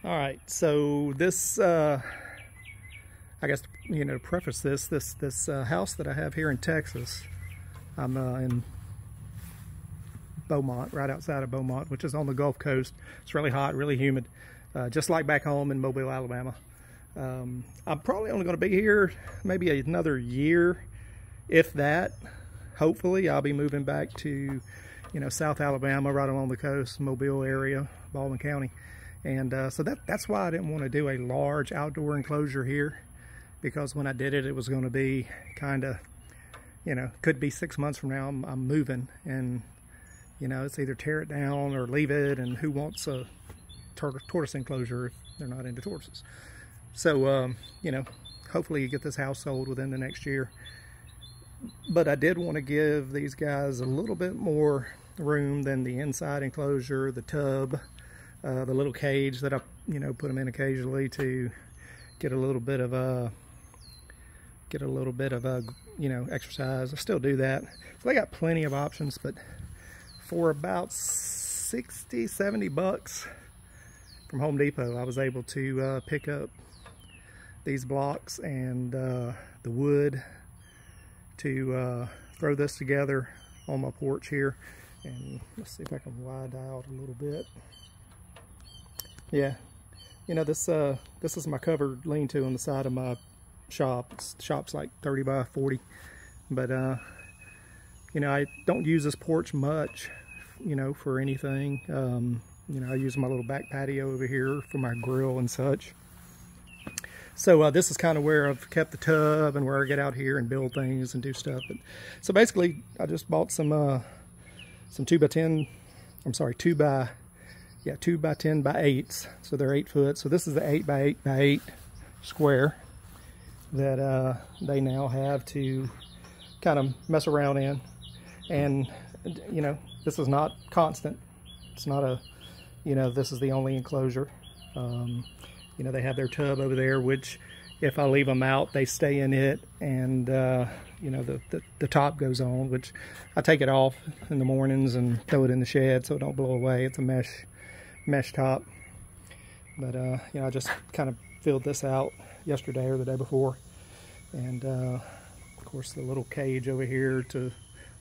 All right, so this, I guess, to preface this house that I have here in Texas, I'm in Beaumont, right outside of Beaumont, which is on the Gulf Coast. It's really hot, really humid, just like back home in Mobile, Alabama. I'm probably only going to be here maybe another year, if that. Hopefully, I'll be moving back to, South Alabama, right along the coast, Mobile area, Baldwin County. And so that's why I didn't want to do a large outdoor enclosure here, because when I did it, it was going to be kind of, could be 6 months from now I'm moving, and it's either tear it down or leave it, and who wants a tortoise enclosure if they're not into tortoises? So hopefully you get this house sold within the next year. But I did want to give these guys a little bit more room than the inside enclosure, the tub, the little cage that I put them in occasionally to get a little bit of exercise. I still do that. So they got plenty of options, but for about 60-70 bucks from Home Depot, I was able to pick up these blocks and the wood to throw this together on my porch here. And let's see if I can widen out a little bit. Yeah, this is my covered lean-to on the side of my shop. The shop's like 30 by 40, but I don't use this porch much, for anything. I use my little back patio over here for my grill and such. So this is kind of where I've kept the tub and where I get out here and build things and do stuff. But so basically, I just bought some 2 by 10. I'm sorry, 2 by 10 by 8s. So they're 8 foot. So this is the 8 by 8 by 8 square that they now have to kind of mess around in. And this is not constant. It's not a this is the only enclosure. They have their tub over there, which if I leave them out, they stay in it, and the top goes on, which I take it off in the mornings and throw it in the shed so it don't blow away. It's a mesh top. But I just kind of filled this out yesterday or the day before, and of course the little cage over here to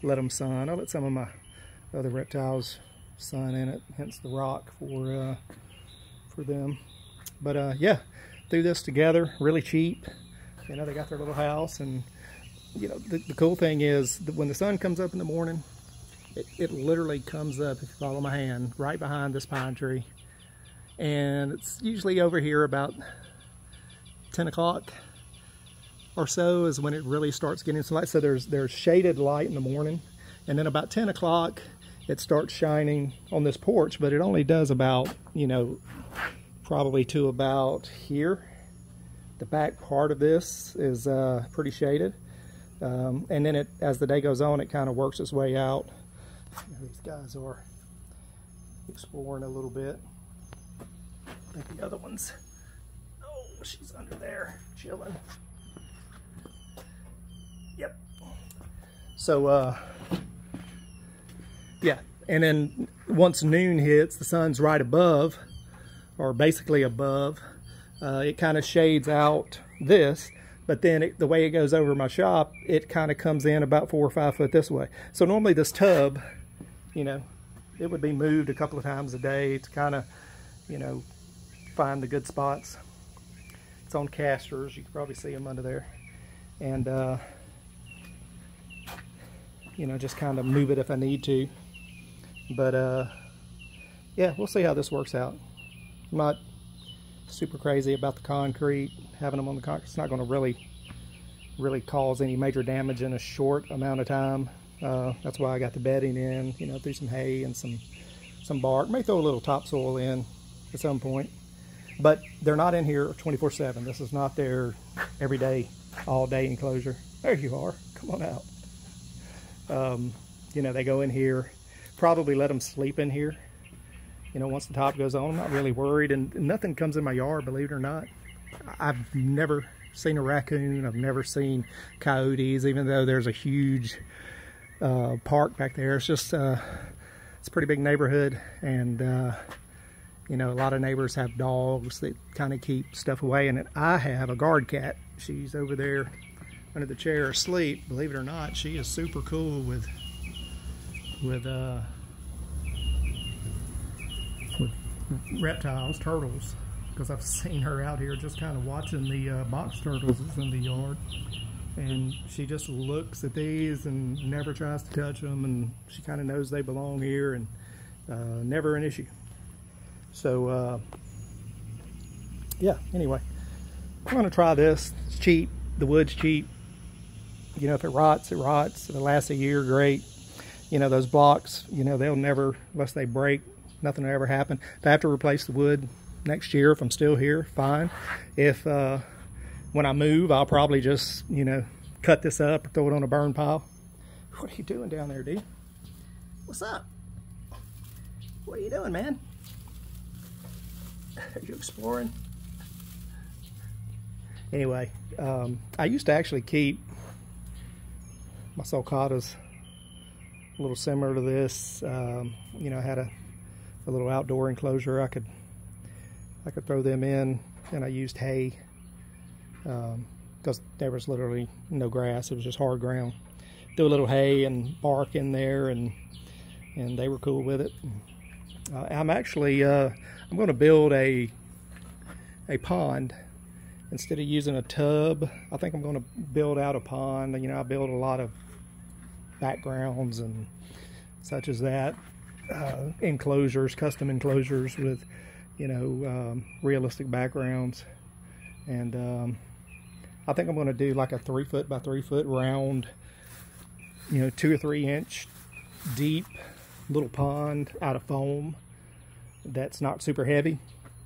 let them sun. I let some of my other reptiles sun in it, hence the rock for them. But yeah, threw this together really cheap. They got their little house, and the cool thing is that when the sun comes up in the morning, it literally comes up, if you follow my hand, right behind this pine tree. And it's usually over here about 10 o'clock or so is when it really starts getting some light. So there's shaded light in the morning, and then about 10 o'clock it starts shining on this porch, but it only does about, probably to about here. The back part of this is pretty shaded, and then as the day goes on, it kind of works its way out. These guys are exploring a little bit. I think the other one's, oh, she's under there chilling. Yep. So yeah, and then once noon hits, the sun's right above, or basically above. It kind of shades out this, but then the way it goes over my shop, it kind of comes in about 4 or 5 foot this way. So normally this tub, it would be moved a couple of times a day to kind of, find the good spots. It's on casters. You can probably see them under there. And, just kind of move it if I need to. But, yeah, we'll see how this works out. I'm not super crazy about the concrete, having them on the concrete. It's not going to really cause any major damage in a short amount of time. That's why I got the bedding in, threw some hay and some bark. May throw a little topsoil in at some point. But they're not in here 24/7. This is not their everyday, all-day enclosure. There you are. Come on out. They go in here. Probably let them sleep in here. Once the top goes on, I'm not really worried, and nothing comes in my yard, believe it or not. I've never seen a raccoon. I've never seen coyotes, even though there's a huge park back there. It's just, it's a pretty big neighborhood, and You know, a lot of neighbors have dogs that kind of keep stuff away, and I have a guard cat. She's over there under the chair asleep. Believe it or not, she is super cool with reptiles, turtles, because I've seen her out here just kind of watching the box turtles that's in the yard, and she just looks at these and never tries to touch them, and she kind of knows they belong here, and never an issue. So yeah, anyway, I'm going to try this. It's cheap. The wood's cheap. You know, if it rots, it rots. If it lasts a year, great. You know, those blocks, you know, they'll never, unless they break, nothing will ever happen. If I have to replace the wood next year, if I'm still here, fine. If when I move, I'll probably just, you know, cut this up or throw it on a burn pile. What are you doing down there, D? What's up? What are you doing, man? Are you exploring? Anyway, I used to actually keep my sulcatas a little similar to this. You know, I had a little outdoor enclosure I could throw them in, and I used hay because there was literally no grass. It was just hard ground. Threw a little hay and bark in there, and they were cool with it. I'm actually I'm going to build a pond. Instead of using a tub, I think I'm going to build out a pond. You know, I build a lot of backgrounds and such as that, enclosures, custom enclosures with, you know, realistic backgrounds. And I think I'm going to do like a 3 foot by 3 foot round, you know, 2 or 3 inch deep little pond out of foam that's not super heavy,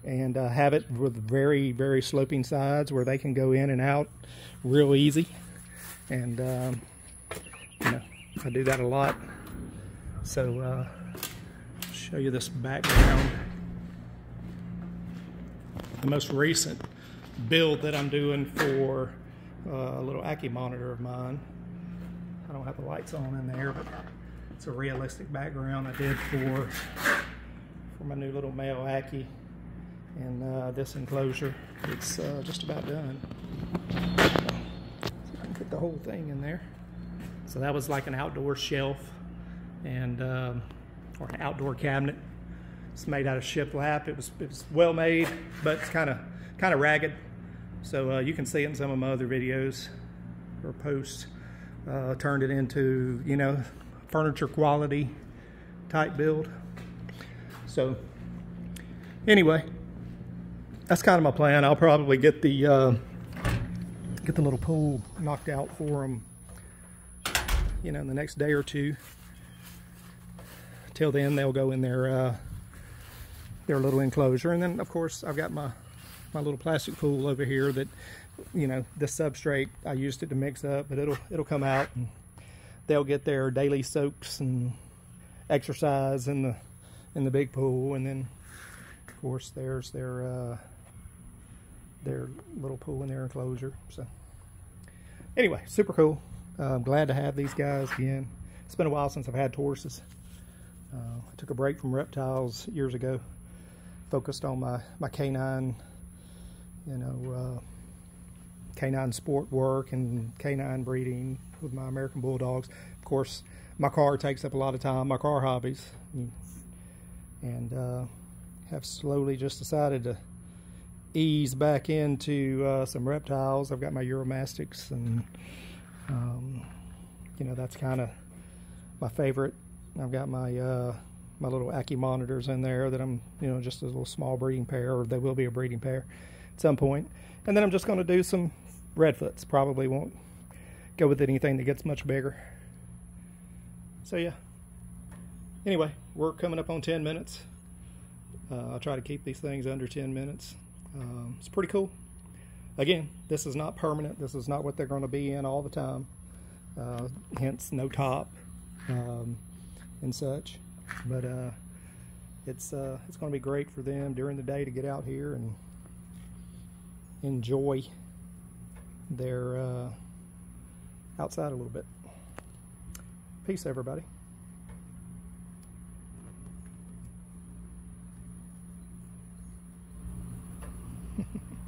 and have it with very, very sloping sides where they can go in and out real easy. And you know, I do that a lot. So show you this background. The most recent build that I'm doing for a little Ackie monitor of mine. I don't have the lights on in there, but it's a realistic background I did for my new little male Ackie. And this enclosure, it's just about done. So I can put the whole thing in there. So that was like an outdoor shelf, and or an outdoor cabinet. It's made out of shiplap. It was well made, but it's kind of ragged. So you can see it in some of my other videos or posts. Turned it into, you know, furniture quality type build. So anyway, that's kind of my plan. I'll probably get the little pool knocked out for them, you know, in the next day or two. Till then, they'll go in their little enclosure, and then of course I've got my little plastic pool over here that, you know, this substrate I used it to mix up, but it'll come out, and they'll get their daily soaks and exercise in the big pool, and then of course there's their little pool in their enclosure. So anyway, super cool. I'm glad to have these guys again. It's been a while since I've had horses. I took a break from reptiles years ago, focused on my canine, you know, canine sport work and canine breeding with my American Bulldogs. Of course, my car takes up a lot of time, my car hobbies, and have slowly just decided to ease back into some reptiles. I've got my Uromastics, and you know, that's kind of my favorite. I've got my my little Ackie monitors in there that I'm, you know, just a little small breeding pair, or they will be a breeding pair at some point. And then I'm just going to do some Redfoots. Probably won't go with anything that gets much bigger. So yeah. Anyway, we're coming up on 10 minutes. I'll try to keep these things under 10 minutes. It's pretty cool. Again, this is not permanent. This is not what they're going to be in all the time. Hence, no top and such. But it's going to be great for them during the day to get out here and enjoy their outside a little bit. Peace, everybody.